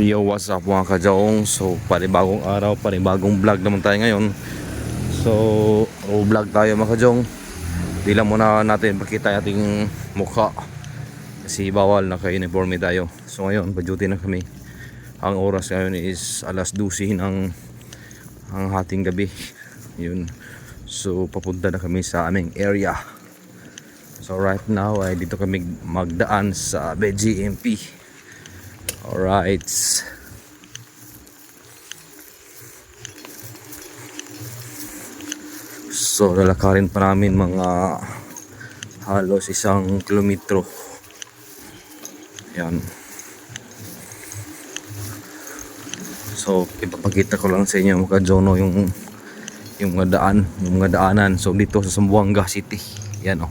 Yo, what's up mga kajaong? So, panibagong araw, panibagong vlog naman tayo ngayon. So, vlog tayo mga kajaong. Di lang muna natin pakita ating mukha kasi bawal, naka-uniforme tayo. So ngayon, pa-duty na kami. Ang oras ngayon is alas 12 ng ang hating gabi. Yun. So, papunta na kami sa aming area. So right now ay dito kami magdaan sa BGMP. Alright. So lalakarin pa namin mga halos 1 kilometro. Yan. So ipapakita ko lang sa inyo mga Jono yung mga daanan. So dito sa Zamboanga City. Yan oh.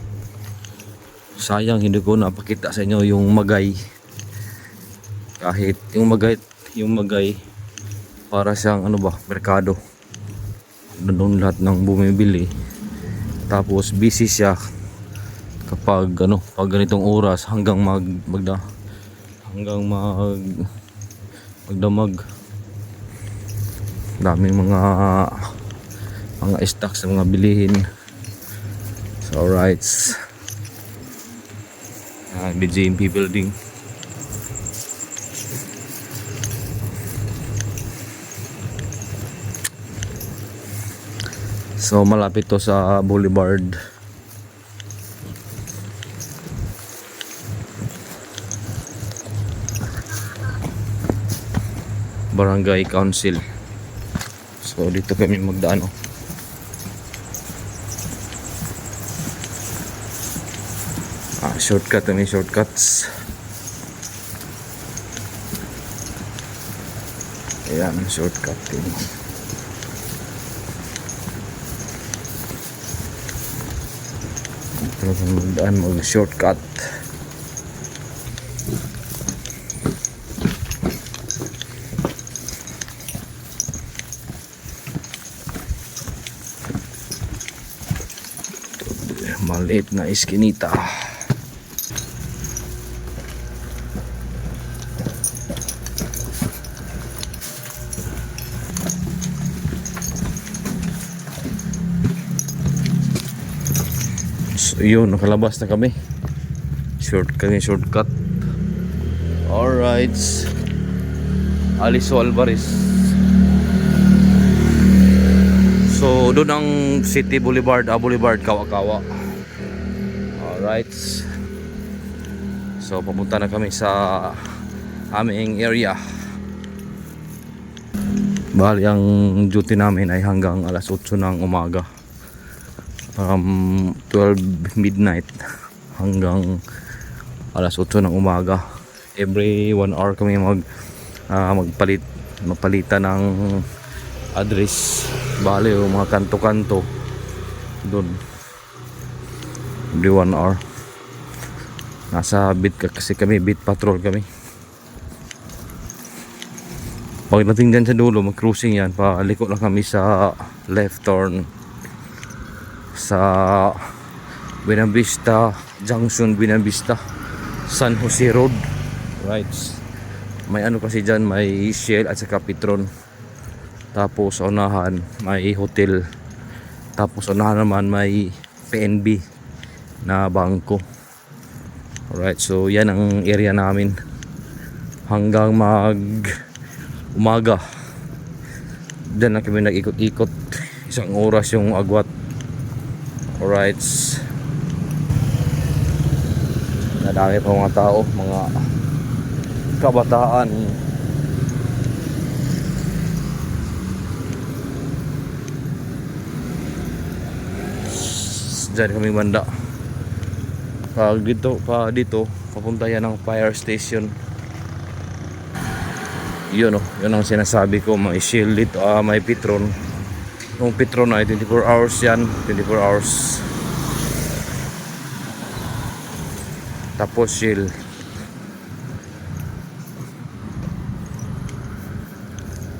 Sayang hindi ko napakita sa inyo yung Magay. Kahit yung Magay para siyang merkado. Doon lahat ng bumibili. Tapos busy siya kapag pag ganitong oras hanggang magdamag. Daming mga stocks sa mga bilihin. So alright. BGMP building. So malapit to sa Boulevard. Barangay Council. So dito kami magdaan oh. Shortcut, may shortcuts. Ayan, shortcut din. Talagang magdaan, mag-shortcut. Maliit na iskinita. So yun, nakalabas na kami. Shortcut. Alright. Aliso Alvarez. So doon ang City Boulevard, Boulevard Kawa-Kawa. Alright. So papunta na kami sa aming area. Bali ang duty namin ay hanggang alas 8 ng umaga. 12 midnight hanggang alas 8 ng umaga. Every 1 hour kami magpalitan ng address. Bali yung mga kanto-kanto doon. Every 1 hour. Nasa beat kasi kami, beat patrol kami. Pagdating dyan sa dulo, mag-cruising yan, paliko lang kami sa left turn sa Buenavista Junction, Buenavista San Jose Road. Right. May kasi dyan, may Shell at saka Petron. Tapos sa unahan may hotel. Tapos sa unahan naman may PNB na bangko. Alright, so yan ang area namin hanggang umaga. Diyan na kami nag-ikot-ikot. 1 oras yung agwat. Alright. Nadami pa mga tao, mga kabataan. Diyan kami banda. Dito papunta yan ng fire station. Yun oh, yun ang sinasabi ko, may Shell dito, may Petron. Yung Petron ay 24 hours yan, 24 hours. Tapos Shell.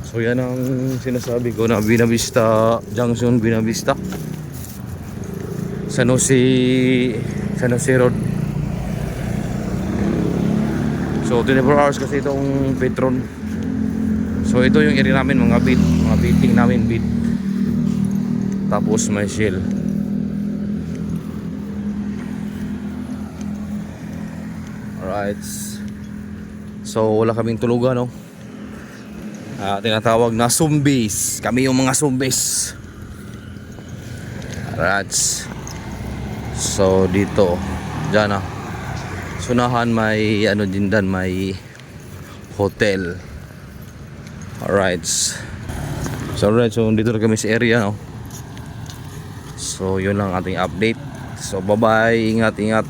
So yan ang sinasabi ko na Buenavista Junction, Buenavista San Jose Road. So 24 hours kasi itong Petron. So ito yung area namin, mga bit, mga biting namin bit. Tapos may shell. Alright. So wala kaming tulugan, no. Tinatawag na zombies. Kami yung mga zombies. Alright. So dito, dyan sunahan may ano din dan, may hotel. Alright. So alright, so dito na kami sa area, no. So yun lang ating update. So bye bye, ingat ingat.